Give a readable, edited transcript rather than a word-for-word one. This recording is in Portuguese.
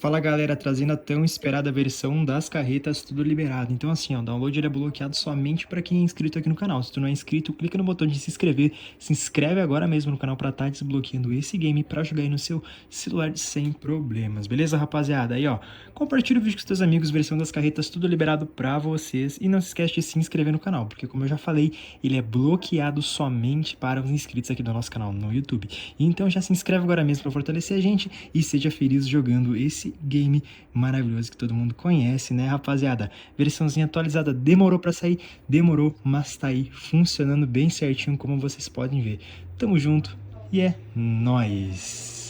Fala galera, trazendo a tão esperada versão das carretas, tudo liberado. Então assim, ó, o download ele é bloqueado somente para quem é inscrito aqui no canal. Se tu não é inscrito, clica no botão de se inscrever, se inscreve agora mesmo no canal para estar desbloqueando esse game para jogar aí no seu celular sem problemas, beleza rapaziada? Aí ó, compartilha o vídeo com os teus amigos, versão das carretas, tudo liberado para vocês. E não se esquece de se inscrever no canal, porque como eu já falei, ele é bloqueado somente para os inscritos aqui do nosso canal no YouTube. Então já se inscreve agora mesmo para fortalecer a gente e seja feliz jogando esse game maravilhoso que todo mundo conhece, né, rapaziada? Versãozinha atualizada demorou para sair, demorou, mas tá aí funcionando bem certinho, como vocês podem ver. Tamo junto e é nóis!